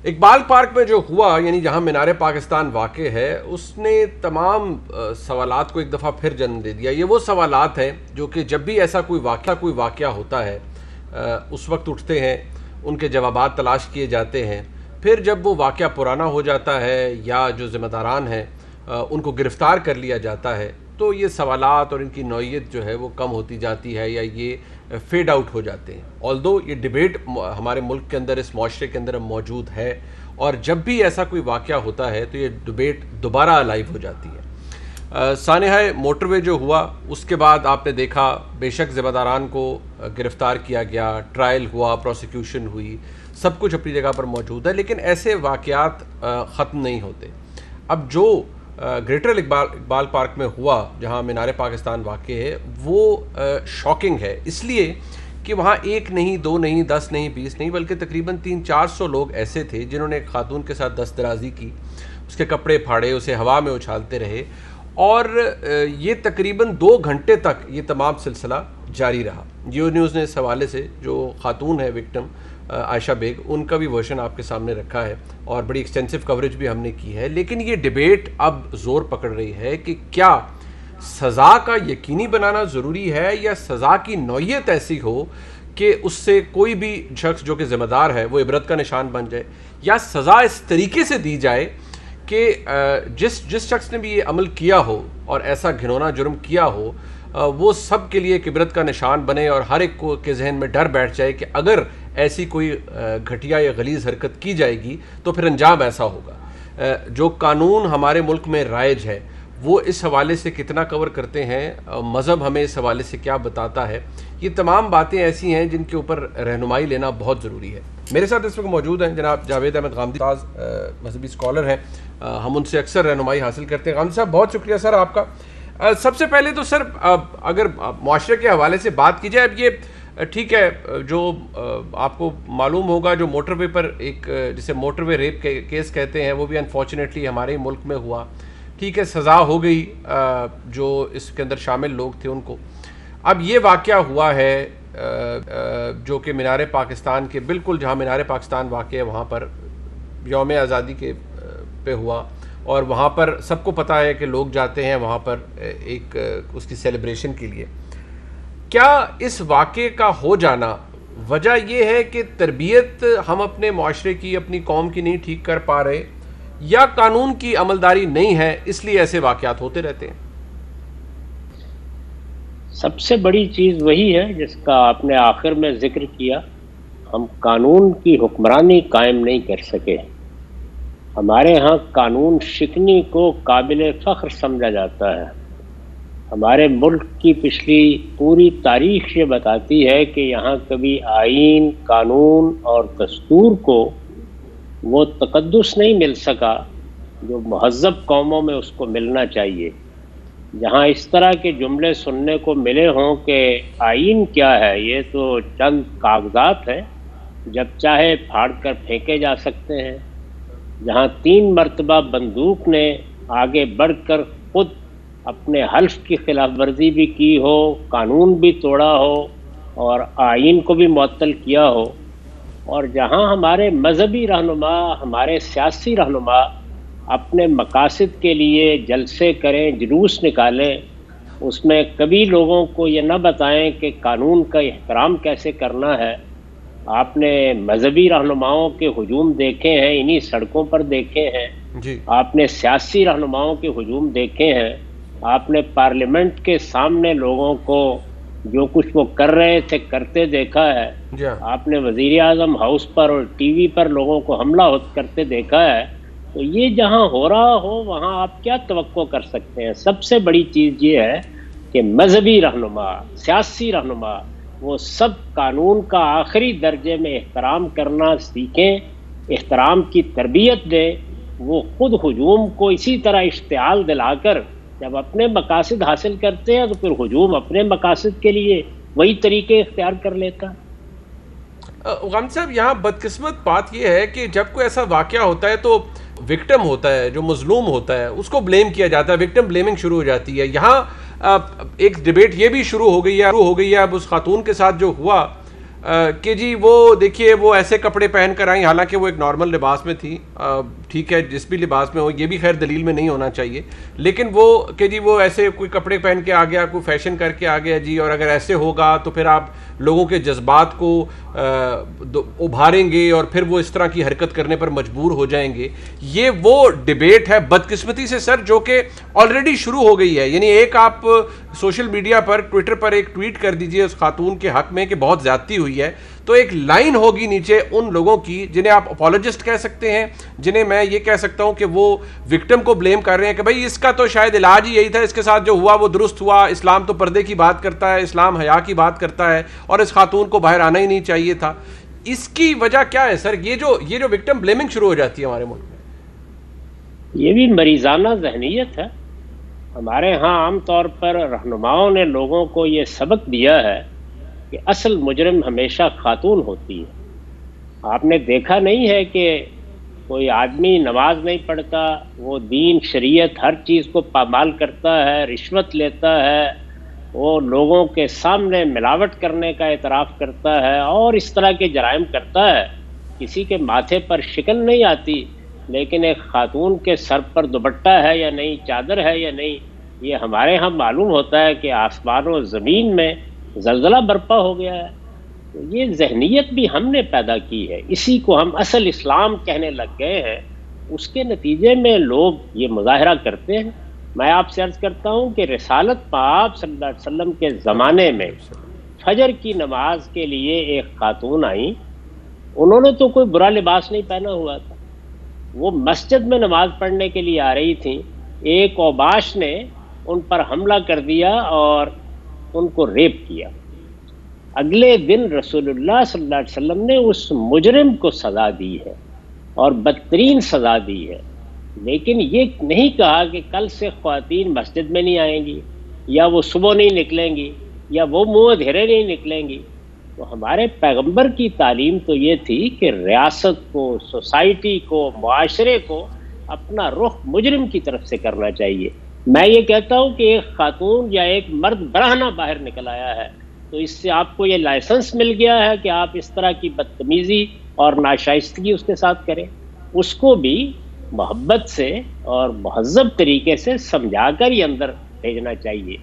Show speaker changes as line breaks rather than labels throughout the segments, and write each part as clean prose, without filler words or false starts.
Iqbal park میں جو ہوا، یعنی جہاں مینار پاکستان واقع ہے، اس نے تمام سوالات کو ایک دفعہ پھر جنم دے دیا۔ یہ وہ سوالات ہیں جو کہ جب بھی ایسا کوئی واقعہ ہوتا ہے اس وقت اٹھتے ہیں، ان کے جوابات تلاش کیے جاتے ہیں۔ پھر جب وہ واقعہ پرانا ہو جاتا ہے یا جو ذمہ داران ہیں ان کو گرفتار کر لیا جاتا ہے، تو یہ سوالات اور ان کی نوعیت جو ہے وہ کم ہوتی جاتی ہے یا یہ فیڈ آؤٹ ہو جاتے ہیں۔ آلدو یہ ڈیبیٹ ہمارے ملک کے اندر، اس معاشرے کے اندر موجود ہے، اور جب بھی ایسا کوئی واقعہ ہوتا ہے تو یہ ڈیبیٹ دوبارہ الائیو ہو جاتی ہے۔ سانحہ موٹر وے جو ہوا، اس کے بعد آپ نے دیکھا بے شک ذمہ داران کو گرفتار کیا گیا، ٹرائل ہوا، پروسیکیوشن ہوئی، سب کچھ اپنی جگہ پر موجود ہے، لیکن ایسے واقعات ختم نہیں ہوتے۔ اب جو گریٹر اقبال پارک میں ہوا، جہاں مینار پاکستان واقع ہے، وہ شاکنگ ہے، اس لیے کہ وہاں ایک نہیں، دو نہیں، 10 نہیں، 20 نہیں، بلکہ تقریباً 300-400 لوگ ایسے تھے جنہوں نے ایک خاتون کے ساتھ دست درازی کی، اس کے کپڑے پھاڑے، اسے ہوا میں اچھالتے رہے، اور یہ تقریباً 2 گھنٹے تک یہ تمام سلسلہ جاری رہا۔ جیو نیوز نے اس حوالے سے جو خاتون ہے وکٹم عائشہ بیگ، ان کا بھی ورژن آپ کے سامنے رکھا ہے اور بڑی ایکسٹینسو کوریج بھی ہم نے کی ہے۔ لیکن یہ ڈیبیٹ اب زور پکڑ رہی ہے کہ کیا سزا کا یقینی بنانا ضروری ہے، یا سزا کی نوعیت ایسی ہو کہ اس سے کوئی بھی شخص جو کہ ذمہ دار ہے وہ عبرت کا نشان بن جائے، یا سزا اس طریقے سے دی جائے کہ جس شخص نے بھی یہ عمل کیا ہو اور ایسا گھنونا جرم کیا ہو، وہ سب کے لیے ایک عبرت کا نشان بنے، اور ہر ایک کو کے ذہن میں ڈر بیٹھ جائے کہ اگر ایسی کوئی گھٹیا یا غلیظ حرکت کی جائے گی تو پھر انجام ایسا ہوگا۔ جو قانون ہمارے ملک میں رائج ہے وہ اس حوالے سے کتنا کور کرتے ہیں، مذہب ہمیں اس حوالے سے کیا بتاتا ہے، یہ تمام باتیں ایسی ہیں جن کے اوپر رہنمائی لینا بہت ضروری ہے۔ میرے ساتھ اس وقت موجود ہیں جناب جاوید احمد غامدی، مذہبی اسکالر ہیں، ہم ان سے اکثر رہنمائی حاصل کرتے ہیں۔ غامدی صاحب، بہت شکریہ سر آپ کا۔ سب سے پہلے تو سر، اگر معاشرے کے حوالے سے بات کی جائے، اب یہ ٹھیک ہے، جو آپ کو معلوم ہوگا، جو موٹر وے پر ایک جسے موٹر وے ریپ کیس کہتے ہیں، وہ بھی انفارچونیٹلی ہمارے ملک میں ہوا، ٹھیک ہے، سزا ہو گئی جو اس کے اندر شامل لوگ تھے ان کو۔ اب یہ واقعہ ہوا ہے جو کہ مینار پاکستان کے بالکل جہاں مینار پاکستان واقع ہے وہاں پر یوم آزادی کے پہ ہوا، اور وہاں پر سب کو پتہ ہے کہ لوگ جاتے ہیں وہاں پر ایک اس کی سیلیبریشن کے لیے۔ کیا اس واقعے کا ہو جانا وجہ یہ ہے کہ تربیت ہم اپنے معاشرے کی، اپنی قوم کی نہیں ٹھیک کر پا رہے، یا قانون کی عملداری نہیں ہے، اس لیے ایسے واقعات ہوتے رہتے ہیں؟
سب سے بڑی چیز وہی ہے جس کا آپ نے آخر میں ذکر کیا، ہم قانون کی حکمرانی قائم نہیں کر سکے۔ ہمارے ہاں قانون شکنی کو قابل فخر سمجھا جاتا ہے۔ ہمارے ملک کی پچھلی پوری تاریخ یہ بتاتی ہے کہ یہاں کبھی آئین، قانون اور دستور کو وہ تقدس نہیں مل سکا جو مہذب قوموں میں اس کو ملنا چاہیے۔ جہاں اس طرح کے جملے سننے کو ملے ہوں کہ آئین کیا ہے، یہ تو چند کاغذات ہیں، جب چاہے پھاڑ کر پھینکے جا سکتے ہیں، جہاں 3 مرتبہ بندوق نے آگے بڑھ کر خود اپنے حلف کی خلاف ورزی بھی کی ہو، قانون بھی توڑا ہو اور آئین کو بھی معطل کیا ہو، اور جہاں ہمارے مذہبی رہنما، ہمارے سیاسی رہنما اپنے مقاصد کے لیے جلسے کریں، جلوس نکالیں، اس میں کبھی لوگوں کو یہ نہ بتائیں کہ قانون کا احترام کیسے کرنا ہے۔ آپ نے مذہبی رہنماؤں کے ہجوم دیکھے ہیں، انہی سڑکوں پر دیکھے ہیں، آپ نے سیاسی رہنماؤں کے ہجوم دیکھے ہیں، آپ نے پارلیمنٹ کے سامنے لوگوں کو جو کچھ وہ کر رہے تھے کرتے دیکھا ہے، آپ نے وزیر اعظم ہاؤس پر اور ٹی وی پر لوگوں کو حملہ کرتے دیکھا ہے۔ تو یہ جہاں ہو رہا ہو وہاں آپ کیا توقع کر سکتے ہیں؟ سب سے بڑی چیز یہ ہے کہ مذہبی رہنما، سیاسی رہنما، وہ سب قانون کا آخری درجے میں احترام کرنا سیکھیں، احترام کی تربیت دیں۔ وہ خود ہجوم کو اسی طرح اشتعال دلا کر جب اپنے مقاصد حاصل کرتے ہیں تو پھر ہجوم اپنے مقاصد کے لیے وہی طریقے اختیار کر لیتا۔
غامدی صاحب، یہاں بدقسمت بات یہ ہے کہ جب کوئی ایسا واقعہ ہوتا ہے تو وکٹم ہوتا ہے، جو مظلوم ہوتا ہے، اس کو بلیم کیا جاتا ہے، وکٹم بلیمنگ شروع ہو جاتی ہے۔ یہاں ایک ڈیبیٹ یہ بھی شروع ہو گئی ہے اب اس خاتون کے ساتھ جو ہوا، کہ جی وہ دیکھیے وہ ایسے کپڑے پہن کر آئیں، حالانکہ وہ ایک نارمل لباس میں تھی، ٹھیک ہے جس بھی لباس میں ہو، یہ بھی خیر دلیل میں نہیں ہونا چاہیے، لیکن وہ کہ جی وہ ایسے کوئی کپڑے پہن کے آ گیا، کوئی فیشن کر کے آ گیا جی، اور اگر ایسے ہوگا تو پھر آپ لوگوں کے جذبات کو ابھاریں گے اور پھر وہ اس طرح کی حرکت کرنے پر مجبور ہو جائیں گے. یہ وہ ڈیبیٹ ہے بدقسمتی سے سر جو کہ آلریڈی شروع ہو گئی ہے. یعنی ایک آپ سوشل میڈیا پر ٹویٹر پر ایک ٹویٹ کر دیجئے اس خاتون کے حق میں کہ بہت زیادتی ہوئی ہے، تو ایک لائن ہوگی نیچے ان لوگوں کی جنہیں آپ اپولوجسٹ کہہ سکتے ہیں، جنہیں میں یہ کہہ سکتا ہوں کہ وہ وکٹم کو بلیم کر رہے ہیں کہ بھائی اس کا تو شاید علاج ہی یہی تھا، اس کے ساتھ جو ہوا وہ درست ہوا، اسلام تو پردے کی بات کرتا ہے، اسلام حیا کی بات کرتا ہے، اور اس خاتون کو باہر آنا ہی نہیں چاہیے تھا. اس کی وجہ کیا ہے سر؟ یہ جو وکٹم بلیمنگ شروع ہو جاتی ہے ہمارے ملک میں،
یہ بھی مریضانہ ذہنیت ہے. ہمارے ہاں عام طور پر رہنماؤں نے لوگوں کو یہ سبق دیا ہے کہ اصل مجرم ہمیشہ خاتون ہوتی ہے. آپ نے دیکھا نہیں ہے کہ کوئی آدمی نماز نہیں پڑھتا، وہ دین شریعت ہر چیز کو پامال کرتا ہے، رشوت لیتا ہے، وہ لوگوں کے سامنے ملاوٹ کرنے کا اعتراف کرتا ہے اور اس طرح کے جرائم کرتا ہے. کسی کے ماتھے پر شکن نہیں آتی، لیکن ایک خاتون کے سر پر دوپٹہ ہے یا نہیں، چادر ہے یا نہیں، یہ ہمارے ہاں معلوم ہوتا ہے کہ آسمان و زمین میں زلزلہ برپا ہو گیا ہے. تو یہ ذہنیت بھی ہم نے پیدا کی ہے، اسی کو ہم اصل اسلام کہنے لگ گئے ہیں. اس کے نتیجے میں لوگ یہ مظاہرہ کرتے ہیں. میں آپ سے عرض کرتا ہوں کہ رسالت پاک صلی اللہ علیہ وسلم کے زمانے میں فجر کی نماز کے لیے ایک خاتون آئیں. انہوں نے تو کوئی برا لباس نہیں پہنا ہوا تھا، وہ مسجد میں نماز پڑھنے کے لیے آ رہی تھیں. ایک اوباش نے ان پر حملہ کر دیا اور ان کو ریپ کیا. اگلے دن رسول اللہ صلی اللہ علیہ وسلم نے اس مجرم کو سزا دی ہے اور بدترین سزا دی ہے. لیکن یہ نہیں کہا کہ کل سے خواتین مسجد میں نہیں آئیں گی، یا وہ صبح نہیں نکلیں گی، یا وہ منہ دھیرے نہیں نکلیں گی. تو ہمارے پیغمبر کی تعلیم تو یہ تھی کہ ریاست کو، سوسائٹی کو، معاشرے کو اپنا رخ مجرم کی طرف سے کرنا چاہیے. میں یہ کہتا ہوں کہ ایک خاتون یا ایک مرد برہنہ باہر نکل آیا ہے تو اس سے آپ کو یہ لائسنس مل گیا ہے کہ آپ اس طرح کی بدتمیزی اور ناشائستگی اس کے ساتھ کریں. اس کو بھی محبت سے اور مہذب طریقے سے سمجھا کر ہی اندر بھیجنا چاہیے.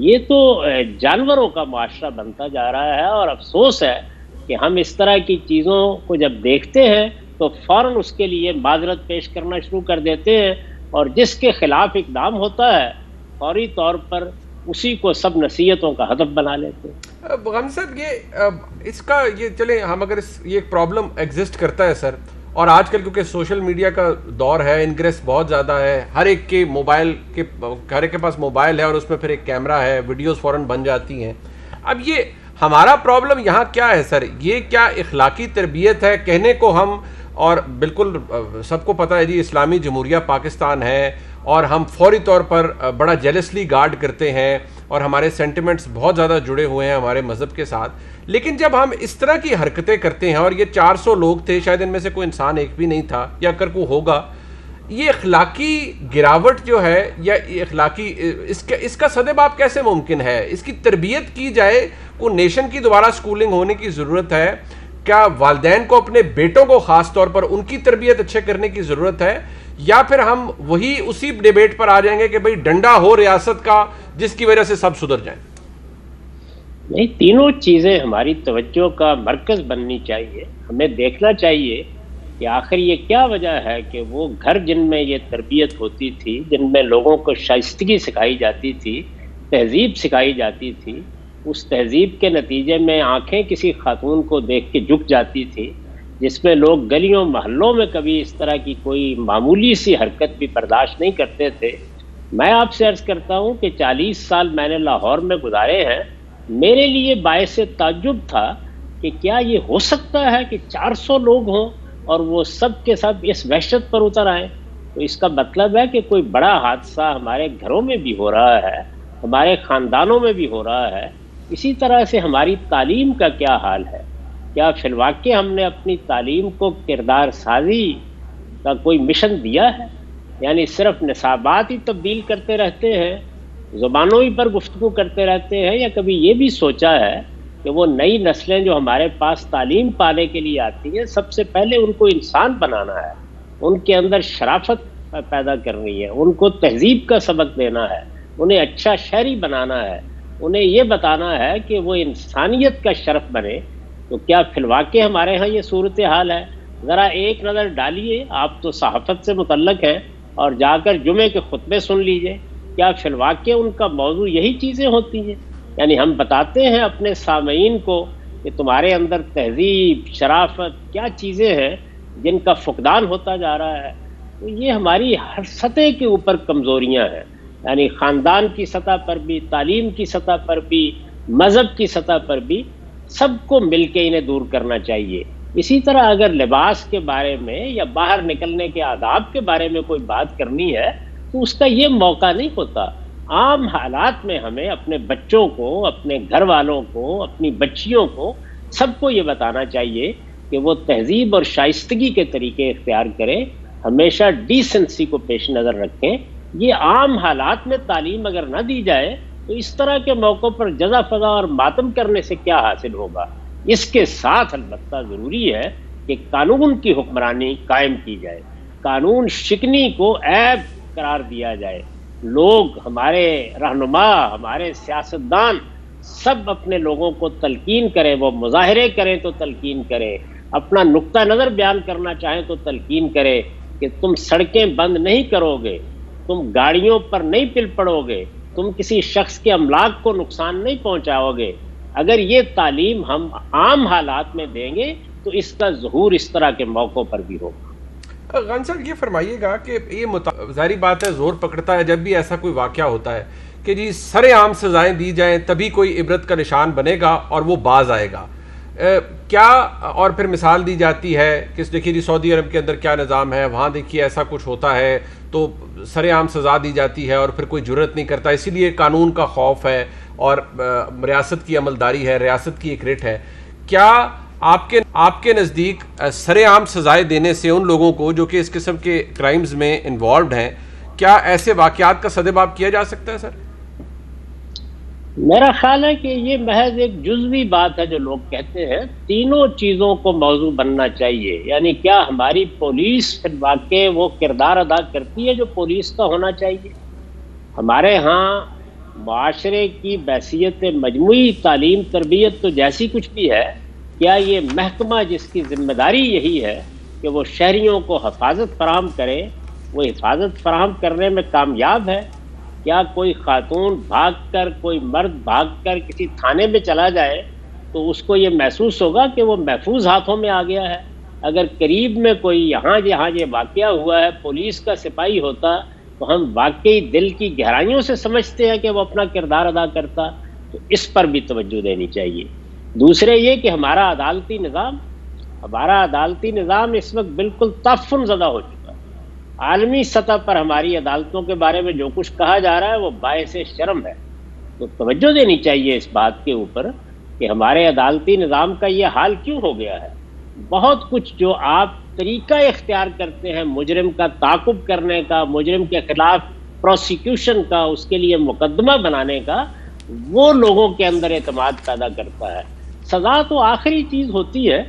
یہ تو جانوروں کا معاشرہ بنتا جا رہا ہے، اور افسوس ہے کہ ہم اس طرح کی چیزوں کو جب دیکھتے ہیں تو فوراً اس کے لیے معذرت پیش کرنا شروع کر دیتے ہیں، اور جس کے خلاف اقدام ہوتا ہے فوری طور پر اسی کو سب نصیحتوں کا ہدف بنا لیتے ہیں.
غم صاحب یہ اس کا یہ چلیں ہم اگر یہ ایک پرابلم ایگزسٹ کرتا ہے سر، اور آج کل کیونکہ سوشل میڈیا کا دور ہے، انگریس بہت زیادہ ہے، ہر ایک کے پاس موبائل ہے اور اس میں پھر ایک کیمرہ ہے، ویڈیوز فوراً بن جاتی ہیں. اب یہ ہمارا پرابلم یہاں کیا ہے سر؟ یہ کیا اخلاقی تربیت ہے؟ کہنے کو ہم، اور بالکل سب کو پتہ ہے جی اسلامی جمہوریہ پاکستان ہے، اور ہم فوری طور پر بڑا جیلسلی گارڈ کرتے ہیں، اور ہمارے سینٹیمنٹس بہت زیادہ جڑے ہوئے ہیں ہمارے مذہب کے ساتھ. لیکن جب ہم اس طرح کی حرکتیں کرتے ہیں، اور یہ 400 لوگ تھے، شاید ان میں سے کوئی انسان ایک بھی نہیں تھا، یا اگر کوئی ہوگا، یہ اخلاقی گراوٹ جو ہے، یا اخلاقی اس کا سدباب کیسے ممکن ہے؟ اس کی تربیت کی جائے، کوئی نیشن کی دوبارہ سکولنگ ہونے کی ضرورت ہے. کیا والدین کو اپنے بیٹوں کو خاص طور پر ان کی تربیت اچھے کرنے کی ضرورت ہے، یا پھر ہم اسی ڈیبیٹ پر آ جائیں گے کہ بھئی ڈنڈا ہو ریاست کا جس کی وجہ سے سب سدھر جائیں؟
نہیں، تینوں چیزیں ہماری توجہ کا مرکز بننی چاہیے. ہمیں دیکھنا چاہیے کہ آخر یہ کیا وجہ ہے کہ وہ گھر جن میں یہ تربیت ہوتی تھی، جن میں لوگوں کو شائستگی سکھائی جاتی تھی، تہذیب سکھائی جاتی تھی، اس تہذیب کے نتیجے میں آنکھیں کسی خاتون کو دیکھ کے جھک جاتی تھی، جس میں لوگ گلیوں محلوں میں کبھی اس طرح کی کوئی معمولی سی حرکت بھی برداشت نہیں کرتے تھے. میں آپ سے عرض کرتا ہوں کہ 40 سال میں نے لاہور میں گزارے ہیں. میرے لیے باعث تعجب تھا کہ کیا یہ ہو سکتا ہے کہ 400 لوگ ہوں اور وہ سب کے سب اس وحشت پر اتر آئیں. تو اس کا مطلب ہے کہ کوئی بڑا حادثہ ہمارے گھروں میں بھی ہو رہا ہے، ہمارے خاندانوں میں بھی ہو رہا ہے. اسی طرح سے ہماری تعلیم کا کیا حال ہے؟ کیا فی الواقع ہم نے اپنی تعلیم کو کردار سازی کا کوئی مشن دیا ہے؟ یعنی صرف نصابات ہی تبدیل کرتے رہتے ہیں، زبانوں ہی پر گفتگو کرتے رہتے ہیں، یا کبھی یہ بھی سوچا ہے کہ وہ نئی نسلیں جو ہمارے پاس تعلیم پانے کے لیے آتی ہیں، سب سے پہلے ان کو انسان بنانا ہے، ان کے اندر شرافت پیدا کرنی ہے، ان کو تہذیب کا سبق دینا ہے، انہیں اچھا شہری بنانا ہے، انہیں یہ بتانا ہے کہ وہ انسانیت کا شرف بنے۔ تو کیا فی الواقع ہمارے ہاں یہ صورتحال ہے؟ ذرا ایک نظر ڈالیے، آپ تو صحافت سے متعلق ہیں، اور جا کر جمعے کے خطبے سن لیجئے، کیا فی الواقع ان کا موضوع یہی چیزیں ہوتی ہیں؟ یعنی ہم بتاتے ہیں اپنے سامعین کو کہ تمہارے اندر تہذیب، شرافت کیا چیزیں ہیں جن کا فقدان ہوتا جا رہا ہے۔ تو یہ ہماری ہر سطح کے اوپر کمزوریاں ہیں، یعنی خاندان کی سطح پر بھی، تعلیم کی سطح پر بھی، مذہب کی سطح پر بھی، سب کو مل کے انہیں دور کرنا چاہیے۔ اسی طرح اگر لباس کے بارے میں یا باہر نکلنے کے آداب کے بارے میں کوئی بات کرنی ہے تو اس کا یہ موقع نہیں ہوتا۔ عام حالات میں ہمیں اپنے بچوں کو، اپنے گھر والوں کو، اپنی بچیوں کو، سب کو یہ بتانا چاہیے کہ وہ تہذیب اور شائستگی کے طریقے اختیار کریں، ہمیشہ ڈیسنسی کو پیش نظر رکھیں۔ یہ عام حالات میں تعلیم اگر نہ دی جائے تو اس طرح کے موقعوں پر جزا فضا اور ماتم کرنے سے کیا حاصل ہوگا؟ اس کے ساتھ البتہ ضروری ہے کہ قانون کی حکمرانی قائم کی جائے، قانون شکنی کو عیب قرار دیا جائے، لوگ، ہمارے رہنما، ہمارے سیاستدان سب اپنے لوگوں کو تلقین کریں، وہ مظاہرے کریں تو تلقین کریں، اپنا نقطہ نظر بیان کرنا چاہیں تو تلقین کریں کہ تم سڑکیں بند نہیں کرو گے، تم گاڑیوں پر نہیں پل پڑو گے، تم کسی شخص کے املاک کو نقصان نہیں پہنچاؤ گے۔ اگر یہ تعلیم ہم عام حالات میں دیں گے تو اس کا ظہور اس طرح کے موقعوں پر بھی ہوگا۔
غان صاحب یہ فرمائیے گا کہ یہ ظاہری بات ہے، زور پکڑتا ہے جب بھی ایسا کوئی واقعہ ہوتا ہے کہ جی سر عام سزائیں دی جائیں تبھی کوئی عبرت کا نشان بنے گا اور وہ باز آئے گا، کیا؟ اور پھر مثال دی جاتی ہے کہ دیکھیے جی سعودی عرب کے اندر کیا نظام ہے، وہاں دیکھیے ایسا کچھ ہوتا ہے تو سر عام سزا دی جاتی ہے اور پھر کوئی جرت نہیں کرتا، اسی لیے قانون کا خوف ہے اور ریاست کی عملداری ہے، ریاست کی ایک رٹ ہے۔ کیا آپ کے نزدیک سر عام سزائیں دینے سے ان لوگوں کو جو کہ اس قسم کے کرائمز میں انوالوڈ ہیں، کیا ایسے واقعات کا سدباب کیا جا سکتا ہے؟ سر
میرا خیال ہے کہ یہ محض ایک جزوی بات ہے جو لوگ کہتے ہیں، تینوں چیزوں کو موضوع بننا چاہیے۔ یعنی کیا ہماری پولیس فی الواقع وہ کردار ادا کرتی ہے جو پولیس کا ہونا چاہیے؟ ہمارے ہاں معاشرے کی بحیثیت مجموعی تعلیم تربیت تو جیسی کچھ بھی ہے، کیا یہ محکمہ جس کی ذمہ داری یہی ہے کہ وہ شہریوں کو حفاظت فراہم کرے، وہ حفاظت فراہم کرنے میں کامیاب ہے؟ کیا کوئی خاتون بھاگ کر، کوئی مرد بھاگ کر کسی تھانے میں چلا جائے تو اس کو یہ محسوس ہوگا کہ وہ محفوظ ہاتھوں میں آ گیا ہے؟ اگر قریب میں کوئی یہاں یہ واقعہ ہوا ہے پولیس کا سپاہی ہوتا تو ہم واقعی دل کی گہرائیوں سے سمجھتے ہیں کہ وہ اپنا کردار ادا کرتا۔ تو اس پر بھی توجہ دینی چاہیے۔ دوسرے یہ کہ ہمارا عدالتی نظام اس وقت بالکل تعفن زدہ ہو چکا ہے۔ عالمی سطح پر ہماری عدالتوں کے بارے میں جو کچھ کہا جا رہا ہے وہ باعث شرم ہے۔ تو توجہ دینی چاہیے اس بات کے اوپر کہ ہمارے عدالتی نظام کا یہ حال کیوں ہو گیا ہے۔ بہت کچھ جو آپ طریقہ اختیار کرتے ہیں مجرم کا تعاقب کرنے کا، مجرم کے خلاف پروسیکیوشن کا، اس کے لیے مقدمہ بنانے کا، وہ لوگوں کے اندر اعتماد پیدا کرتا ہے۔ سزا تو آخری چیز ہوتی ہے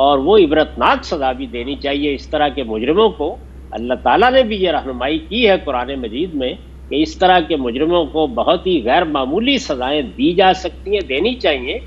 اور وہ عبرتناک سزا بھی دینی چاہیے اس طرح کے مجرموں کو۔ اللہ تعالیٰ نے بھی یہ رہنمائی کی ہے قرآن مجید میں کہ اس طرح کے مجرموں کو بہت ہی غیر معمولی سزائیں دی جا سکتی ہیں، دینی چاہیے۔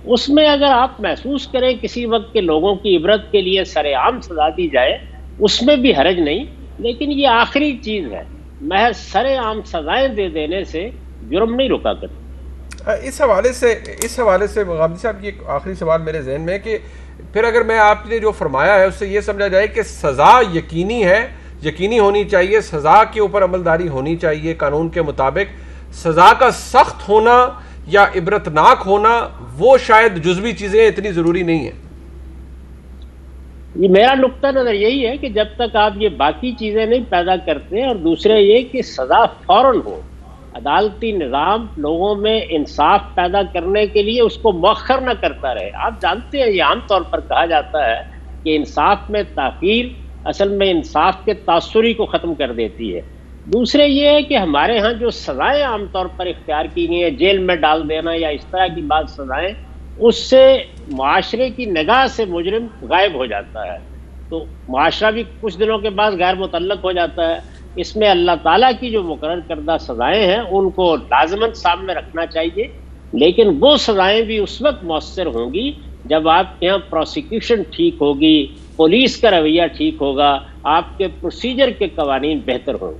اس میں اگر آپ محسوس کریں کسی وقت کے لوگوں کی عبرت کے لیے سر عام سزا دی جائے، اس میں بھی حرج نہیں، لیکن یہ آخری چیز ہے۔ محض سر عام سزائیں دے دینے سے جرم نہیں رکا کرتا۔
اس حوالے سے غامدی صاحب یہ آخری سوال میرے ذہن میں کہ پھر اگر میں آپ نے جو فرمایا ہے اس سے یہ سمجھا جائے کہ سزا یقینی ہونی چاہیے، سزا کے اوپر عملداری ہونی چاہیے قانون کے مطابق، سزا کا سخت ہونا یا عبرتناک ہونا وہ شاید جزوی چیزیں اتنی ضروری نہیں ہیں۔
یہ میرا نقطہ نظر یہی ہے کہ جب تک آپ یہ باقی چیزیں نہیں پیدا کرتے، اور دوسرے یہ کہ سزا فوراً ہو، عدالتی نظام لوگوں میں انصاف پیدا کرنے کے لیے اس کو مؤخر نہ کرتا رہے۔ آپ جانتے ہیں یہ عام طور پر کہا جاتا ہے کہ انصاف میں تاخیر اصل میں انصاف کے تاثری کو ختم کر دیتی ہے۔ دوسرے یہ ہے کہ ہمارے ہاں جو سزائیں عام طور پر اختیار کی گئی ہیں، جیل میں ڈال دینا یا اس طرح کی بعض سزائیں، اس سے معاشرے کی نگاہ سے مجرم غائب ہو جاتا ہے، تو معاشرہ بھی کچھ دنوں کے بعد غیر متعلق ہو جاتا ہے۔ اس میں اللہ تعالیٰ کی جو مقرر کردہ سزائیں ہیں ان کو لازماً سامنے رکھنا چاہیے، لیکن وہ سزائیں بھی اس وقت مؤثر ہوں گی جب آپ کے یہاں پروسیکیوشن ٹھیک ہوگی، پولیس کا رویہ ٹھیک ہوگا، آپ کے پروسیجر کے قوانین بہتر ہوں گے۔